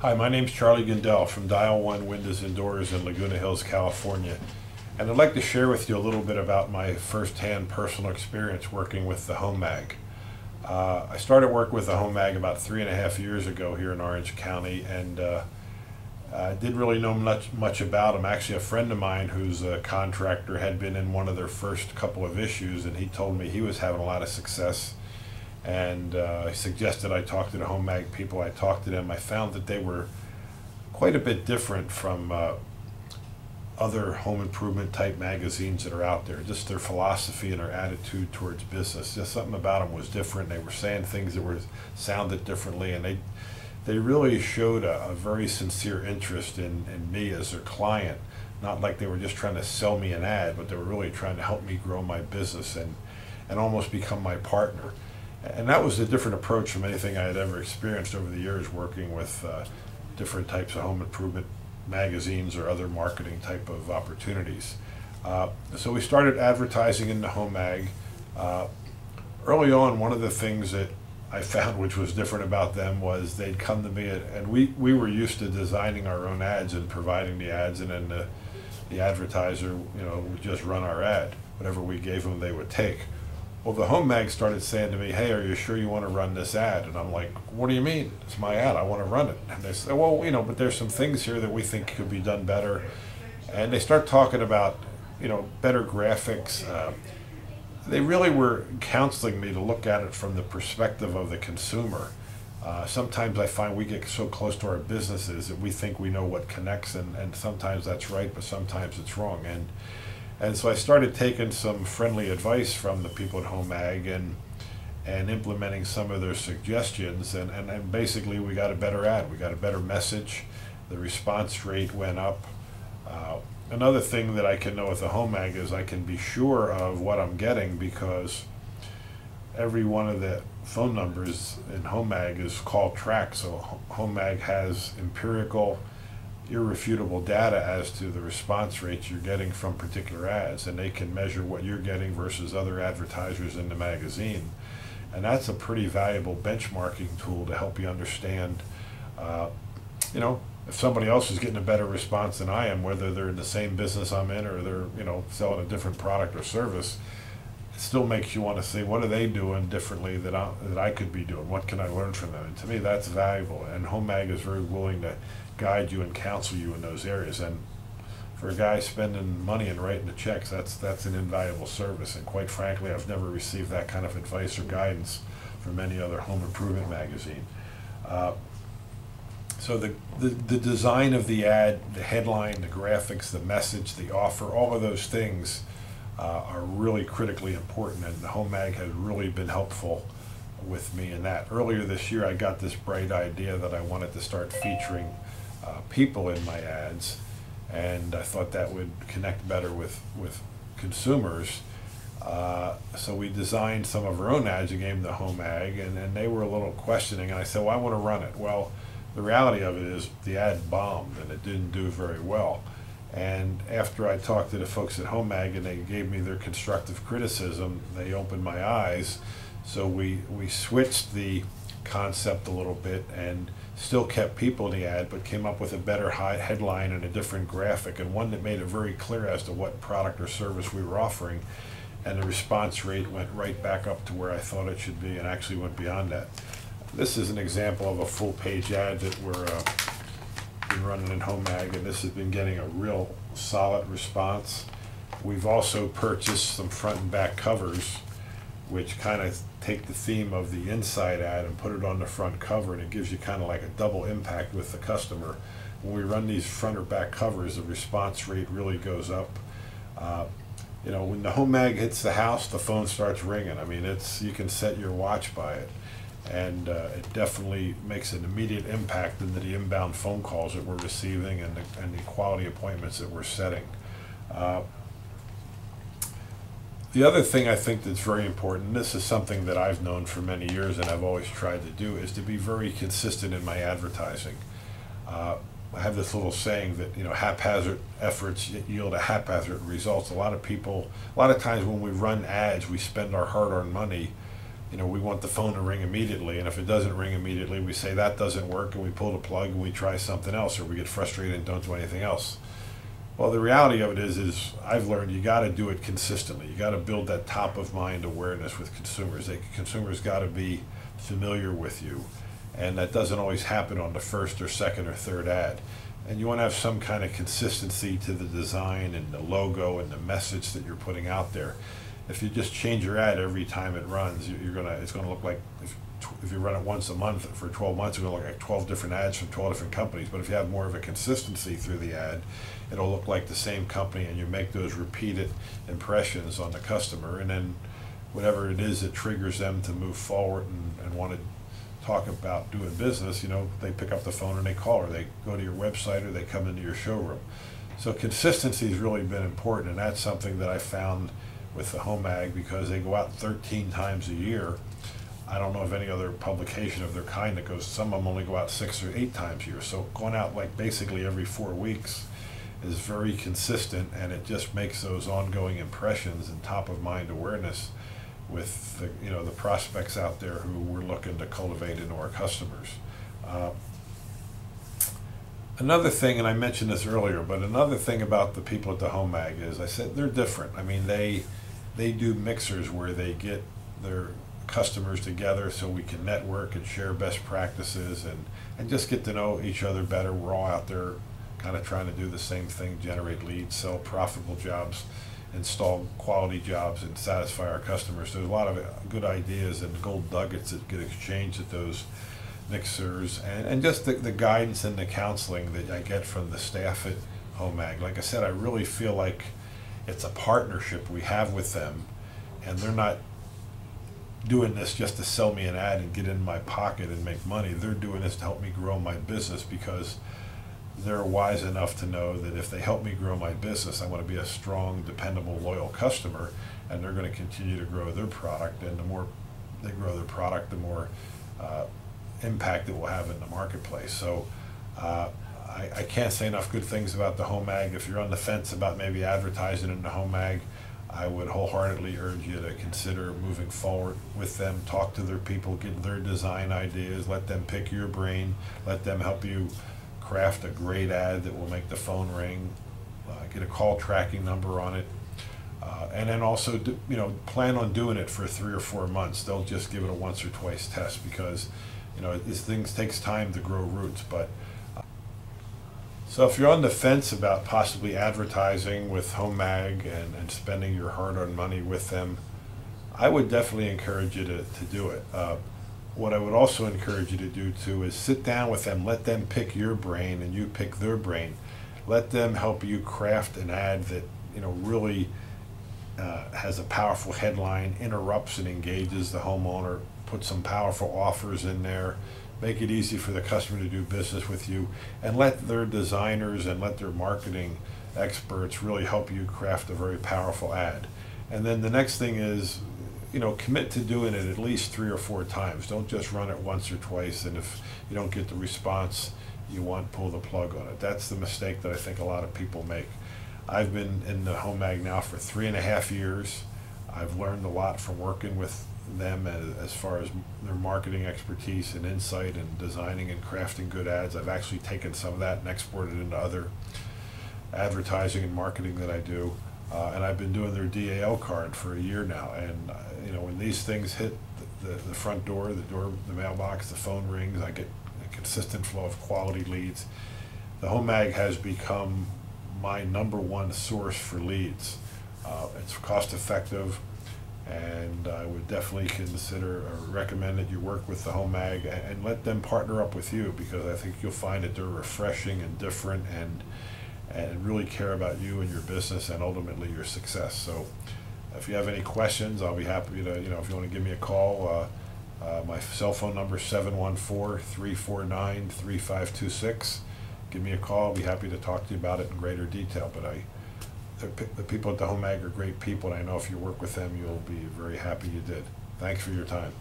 Hi, my name's Charlie Gindale from DialOne Windows and Doors in Laguna Hills, California. And I'd like to share with you a little bit about my first-hand personal experience working with TheHomeMag. I started work with TheHomeMag about 3.5 years ago here in Orange County, and I didn't really know much about them. Actually, a friend of mine who's a contractor had been in one of their first couple of issues, and he told me he was having a lot of success. And he suggested I talk to the HomeMag people. I talked to them. I found that they were quite a bit different from other home improvement type magazines that are out there. Just their philosophy and their attitude towards business. Just something about them was different. They were saying things that were sounded differently, and they really showed a very sincere interest in me as their client. Not like they were just trying to sell me an ad, but they were really trying to help me grow my business and almost become my partner. And that was a different approach from anything I had ever experienced over the years working with different types of home improvement magazines or other marketing type of opportunities. So we started advertising in the HomeMag. Early on, one of the things that I found which was different about them was they'd come to me, and we were used to designing our own ads and providing the ads, and then the advertiser, would just run our ad. Whatever we gave them, they would take. Well, the HomeMag started saying to me, "Hey, are you sure you want to run this ad?" And I'm like, "What do you mean? It's my ad. I want to run it." And they said, "Well, but there's some things here that we think could be done better." And they start talking about, better graphics. They really were counseling me to look at it from the perspective of the consumer. Sometimes I find we get so close to our businesses that we think we know what connects, and sometimes that's right, but sometimes it's wrong. And so I started taking some friendly advice from the people at HomeMag and implementing some of their suggestions, and basically we got a better ad, we got a better message, the response rate went up. Another thing that I can know with the HomeMag is I can be sure of what I'm getting because every one of the phone numbers in HomeMag is call track, so HomeMag has empirical, irrefutable data as to the response rates you're getting from particular ads, and they can measure what you're getting versus other advertisers in the magazine. And that's a pretty valuable benchmarking tool to help you understand, if somebody else is getting a better response than I am, whether they're in the same business I'm in or they're, selling a different product or service. It still makes you want to say, what are they doing differently that I could be doing? What can I learn from them? And to me, that's valuable. And HomeMag is very willing to guide you and counsel you in those areas. And for a guy spending money and writing the checks, that's an invaluable service. And quite frankly, I've never received that kind of advice or guidance from any other home improvement magazine. So the design of the ad, the headline, the graphics, the message, the offer, all of those things are really critically important, and the HomeMag has really been helpful with me in that. Earlier this year I got this bright idea that I wanted to start featuring people in my ads, and I thought that would connect better with consumers. So we designed some of our own ads and gave them the HomeMag, and they were a little questioning, and I said, well, I want to run it. Well, the reality of it is the ad bombed and it didn't do very well. And after I talked to the folks at HomeMag and they gave me their constructive criticism, they opened my eyes. So we switched the concept a little bit and still kept people in the ad, but came up with a better headline and a different graphic, and one that made it very clear as to what product or service we were offering. And the response rate went right back up to where I thought it should be, and actually went beyond that. This is an example of a full page ad that we're been running in HomeMag, and this has been getting a real solid response. We've also purchased some front and back covers which kind of take the theme of the inside ad and put it on the front cover, and it gives you kind of like a double impact with the customer. When we run these front or back covers, the response rate really goes up. When the HomeMag hits the house, the phone starts ringing. I mean, you can set your watch by it. And it definitely makes an immediate impact into the inbound phone calls that we're receiving and the quality appointments that we're setting. The other thing I think that's very important, and this is something that I've known for many years and I've always tried to do, is to be very consistent in my advertising. I have this little saying that haphazard efforts yield a haphazard results. A lot of times when we run ads, we spend our hard-earned money we want the phone to ring immediately, and if it doesn't ring immediately, we say that doesn't work, and we pull the plug and we try something else, or we get frustrated and don't do anything else. Well, the reality of it is I've learned you got to do it consistently. You got to build that top of mind awareness with consumers. Consumers got to be familiar with you, and that doesn't always happen on the first or second or third ad. And you want to have some kind of consistency to the design and the logo and the message that you're putting out there. If you just change your ad every time it runs, it's gonna look like, if you run it once a month for 12 months, it's gonna look like 12 different ads from 12 different companies. But if you have more of a consistency through the ad, it'll look like the same company, and you make those repeated impressions on the customer, and then whatever it is that triggers them to move forward and want to talk about doing business, they pick up the phone and they call, or they go to your website, or they come into your showroom. So consistency has really been important, and that's something that I found with the HomeMag, because they go out 13 times a year. I don't know of any other publication of their kind that goes, some of them only go out 6 or 8 times a year. So going out like basically every 4 weeks is very consistent, and it just makes those ongoing impressions and top of mind awareness with the prospects out there who we're looking to cultivate into our customers. Another thing, and I mentioned this earlier, but another thing about the people at the HomeMag is, I said they're different. I mean, they do mixers where they get their customers together so we can network and share best practices and just get to know each other better. We're all out there kind of trying to do the same thing, generate leads, sell profitable jobs, install quality jobs, and satisfy our customers. There's a lot of good ideas and gold nuggets that get exchanged at those mixers, and just the guidance and the counseling that I get from the staff at HomeMag. Like I said, I really feel like it's a partnership we have with them, and they're not doing this just to sell me an ad and get in my pocket and make money. They're doing this to help me grow my business, because they're wise enough to know that if they help me grow my business, I want to be a strong, dependable, loyal customer, and they're going to continue to grow their product. And the more they grow their product, the more impact it will have in the marketplace. So I can't say enough good things about the HomeMag. If you're on the fence about maybe advertising in the HomeMag, I would wholeheartedly urge you to consider moving forward with them. Talk to their people, get their design ideas, let them pick your brain, let them help you craft a great ad that will make the phone ring, get a call tracking number on it, and then also plan on doing it for 3 or 4 months. Don't just give it a once or twice test, because these things takes time to grow roots. But so if you're on the fence about possibly advertising with HomeMag and spending your hard-earned money with them, I would definitely encourage you to do it. What I would also encourage you to do too is sit down with them, let them pick your brain and you pick their brain. Let them help you craft an ad that really has a powerful headline, interrupts and engages the homeowner, put some powerful offers in there, make it easy for the customer to do business with you, and let their designers and let their marketing experts really help you craft a very powerful ad. And then the next thing is, commit to doing it at least 3 or 4 times. Don't just run it once or twice, and if you don't get the response you want, pull the plug on it. That's the mistake that I think a lot of people make. I've been in the HomeMag now for 3.5 years. I've learned a lot from working with them as far as their marketing expertise and insight and designing and crafting good ads. I've actually taken some of that and exported it into other advertising and marketing that I do. And I've been doing their DAL card for a year now. And when these things hit the front door, the mailbox, the phone rings, I get a consistent flow of quality leads. The HomeMag has become my #1 source for leads. It's cost effective, and I would definitely consider or recommend that you work with the HomeMag and let them partner up with you, because I think you'll find that they're refreshing and different and really care about you and your business and ultimately your success. So if you have any questions, I'll be happy to, if you want to give me a call, my cell phone number is 714-349-3526. Give me a call. I'll be happy to talk to you about it in greater detail. But the people at the HomeMag are great people, and I know if you work with them, you'll be very happy you did. Thanks for your time.